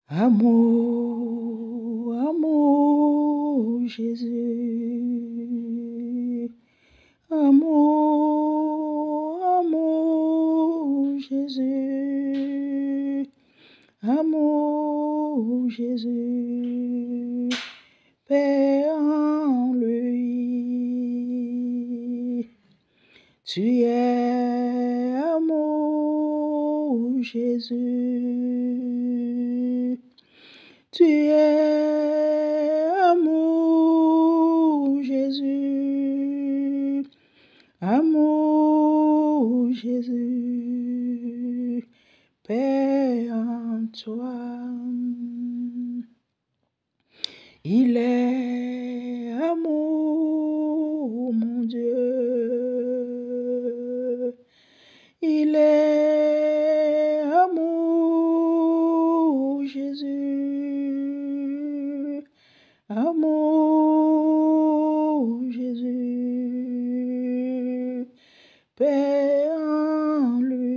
Amour, amour, Jésus. Amour, amour, Jésus. Amour, Jésus. Paix en lui. Tu es amour, Jésus. Tu es amour, Jésus. Amour, Jésus. Paix en toi. Il est amour, mon Dieu. Il est amour, Jésus. Amour, Jésus. Paix en lui.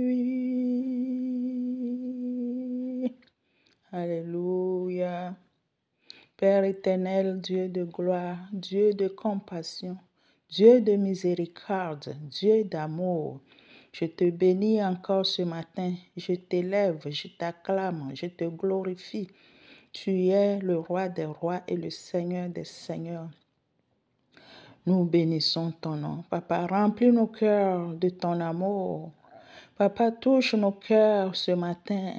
Alléluia. Père éternel, Dieu de gloire, Dieu de compassion, Dieu de miséricorde, Dieu d'amour, je te bénis encore ce matin, je t'élève, je t'acclame, je te glorifie. Tu es le roi des rois et le Seigneur des seigneurs. Nous bénissons ton nom. Papa, remplis nos cœurs de ton amour. Papa, touche nos cœurs ce matin.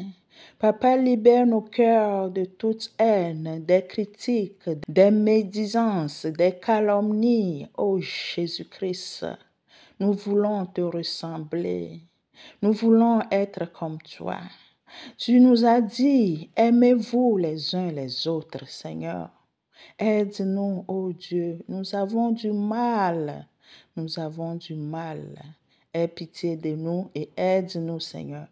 Papa, libère nos cœurs de toute haine, des critiques, des médisances, des calomnies. Ô Jésus-Christ, nous voulons te ressembler. Nous voulons être comme toi. Tu nous as dit, aimez-vous les uns les autres, Seigneur. Aide-nous, ô Dieu. Nous avons du mal. Nous avons du mal. Aie pitié de nous et aide-nous, Seigneur,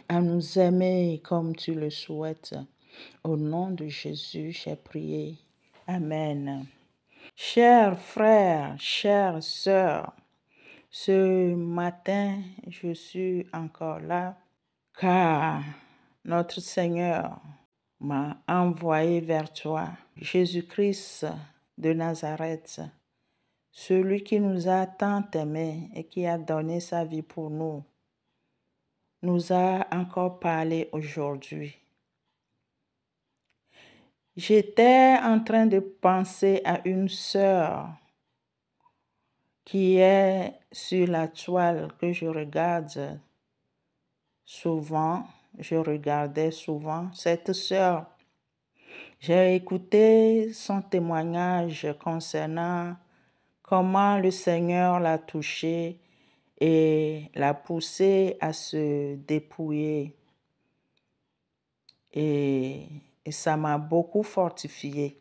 à nous aimer comme tu le souhaites. Au nom de Jésus, j'ai prié. Amen. Chers frères, chères sœurs, ce matin, je suis encore là car notre Seigneur m'a envoyé vers toi, Jésus-Christ de Nazareth, celui qui nous a tant aimés et qui a donné sa vie pour nous, nous a encore parlé aujourd'hui. J'étais en train de penser à une sœur qui est sur la toile que je regarde souvent. Je regardais souvent cette sœur. J'ai écouté son témoignage concernant comment le Seigneur l'a touchée et l'a poussée à se dépouiller. Et ça m'a beaucoup fortifiée.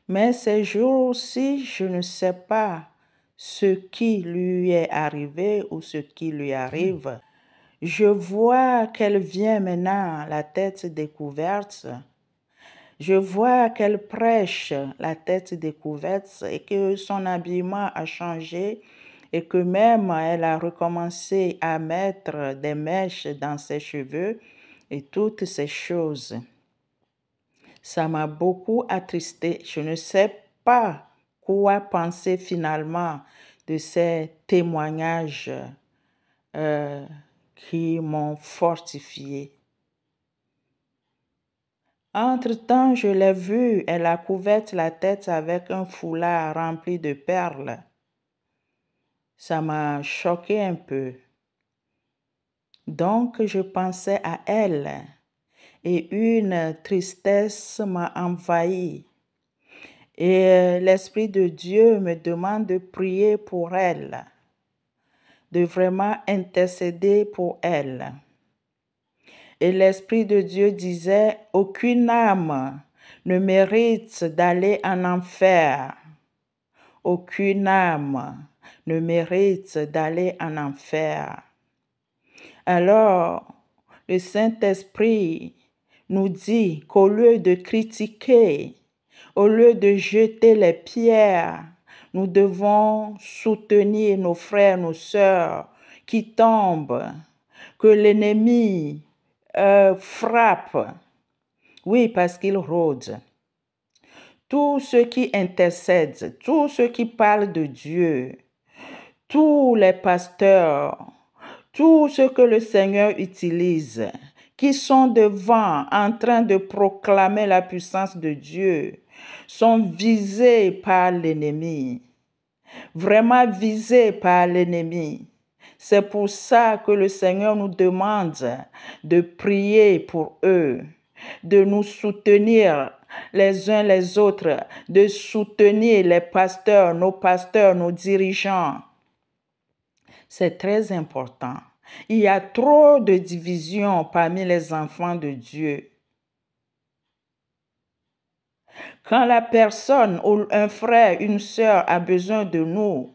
Mais ces jours-ci, je ne sais pas ce qui lui est arrivé ou ce qui lui arrive. Je vois qu'elle vient maintenant la tête découverte. Je vois qu'elle prêche la tête découverte et que son habillement a changé et que même elle a recommencé à mettre des mèches dans ses cheveux et toutes ces choses. Ça m'a beaucoup attristée. Je ne sais pas quoi penser finalement de ces témoignages qui m'ont fortifiée. Entre-temps, je l'ai vue, elle a couvert la tête avec un foulard rempli de perles. Ça m'a choqué un peu. Donc, je pensais à elle et une tristesse m'a envahi. Et l'Esprit de Dieu me demande de prier pour elle, de vraiment intercéder pour elle. Et l'Esprit de Dieu disait, aucune âme ne mérite d'aller en enfer. Aucune âme ne mérite d'aller en enfer. Alors, le Saint-Esprit nous dit qu'au lieu de critiquer, au lieu de jeter les pierres, nous devons soutenir nos frères, nos sœurs qui tombent, que l'ennemi frappe. Oui, parce qu'ils rôdent. Tous ceux qui intercèdent, tous ceux qui parlent de Dieu, tous les pasteurs, tous ceux que le Seigneur utilise, qui sont devant en train de proclamer la puissance de Dieu, sont visés par l'ennemi. Vraiment visés par l'ennemi. C'est pour ça que le Seigneur nous demande de prier pour eux, de nous soutenir les uns les autres, de soutenir les pasteurs, nos dirigeants. C'est très important. Il y a trop de divisions parmi les enfants de Dieu. Quand la personne ou un frère, une sœur a besoin de nous,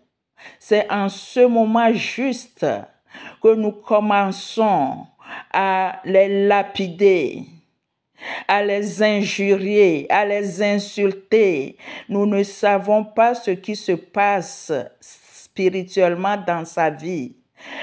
c'est en ce moment juste que nous commençons à les lapider, à les injurier, à les insulter. Nous ne savons pas ce qui se passe spirituellement dans sa vie.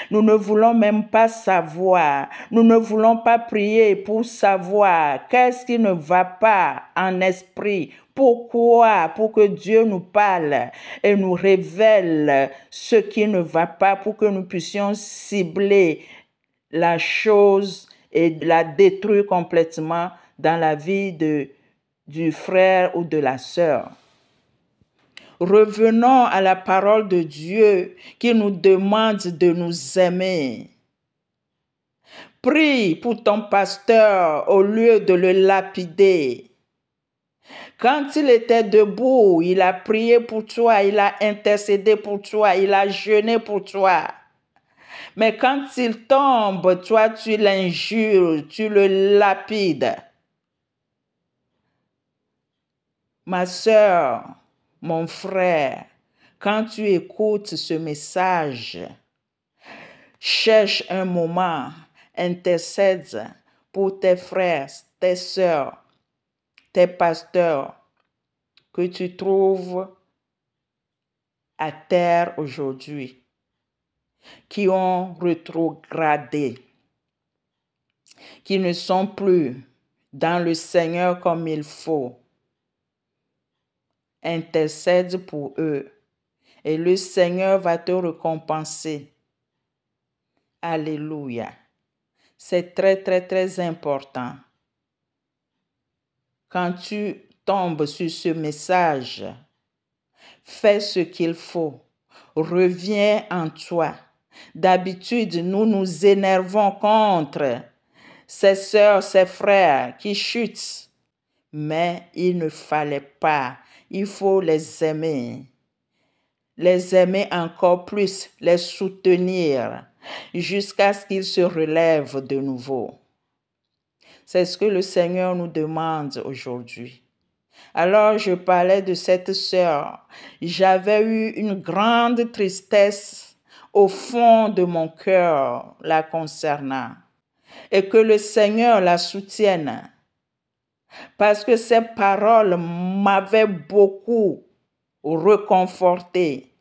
Nous ne voulons même pas savoir. Nous ne voulons pas prier pour savoir qu'est-ce qui ne va pas en esprit. Pourquoi? Pour que Dieu nous parle et nous révèle ce qui ne va pas pour que nous puissions cibler la chose et la détruire complètement dans la vie du frère ou de la sœur. Revenons à la parole de Dieu qui nous demande de nous aimer. Prie pour ton pasteur au lieu de le lapider. Quand il était debout, il a prié pour toi, il a intercédé pour toi, il a jeûné pour toi. Mais quand il tombe, toi tu l'injures, tu le lapides. Ma sœur, mon frère, quand tu écoutes ce message, cherche un moment, intercède pour tes frères, tes sœurs, tes pasteurs que tu trouves à terre aujourd'hui, qui ont rétrogradé, qui ne sont plus dans le Seigneur comme il faut. Intercède pour eux et le Seigneur va te récompenser. Alléluia. C'est très, très, très important. Quand tu tombes sur ce message, fais ce qu'il faut. Reviens en toi. D'habitude, nous nous énervons contre ces sœurs, ces frères qui chutent. Mais il ne fallait pas. Il faut les aimer encore plus, les soutenir jusqu'à ce qu'ils se relèvent de nouveau. C'est ce que le Seigneur nous demande aujourd'hui. Alors je parlais de cette sœur. J'avais eu une grande tristesse au fond de mon cœur la concernant. Et que le Seigneur la soutienne. Parce que ces paroles m'avaient beaucoup réconforté.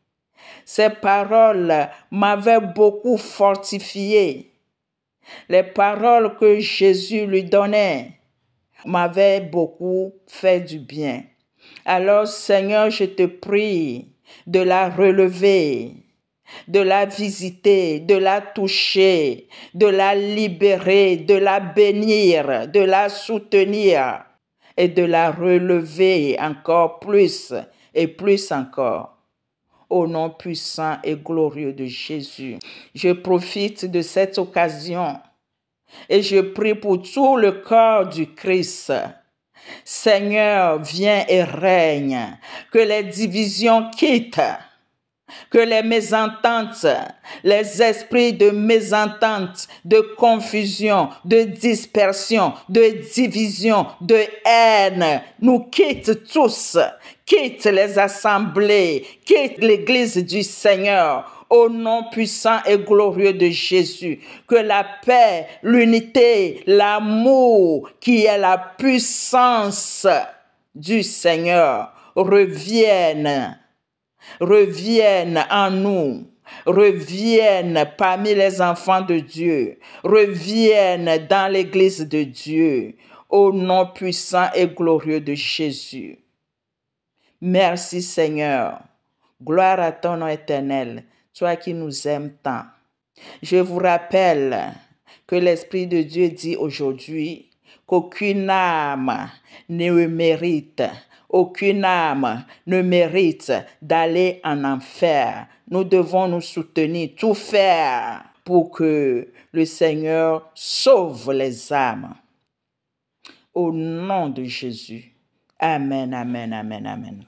Ces paroles m'avaient beaucoup fortifié. Les paroles que Jésus lui donnait m'avaient beaucoup fait du bien. Alors, Seigneur, je te prie de la relever, de la visiter, de la toucher, de la libérer, de la bénir, de la soutenir et de la relever encore plus et plus encore. Au nom puissant et glorieux de Jésus, je profite de cette occasion et je prie pour tout le corps du Christ. Seigneur, viens et règne, que les divisions quittent, que les mésententes, les esprits de mésentente, de confusion, de dispersion, de division, de haine, nous quittent tous, quitte les assemblées, quitte l'église du Seigneur. Au nom puissant et glorieux de Jésus, que la paix, l'unité, l'amour, qui est la puissance du Seigneur, reviennent en nous, reviennent parmi les enfants de Dieu, reviennent dans l'église de Dieu. Au nom puissant et glorieux de Jésus. Merci Seigneur. Gloire à ton nom éternel, toi qui nous aimes tant. Je vous rappelle que l'Esprit de Dieu dit aujourd'hui qu'aucune âme ne mérite, d'aller en enfer. Nous devons nous soutenir, tout faire pour que le Seigneur sauve les âmes. Au nom de Jésus. Amen, amen, amen, amen.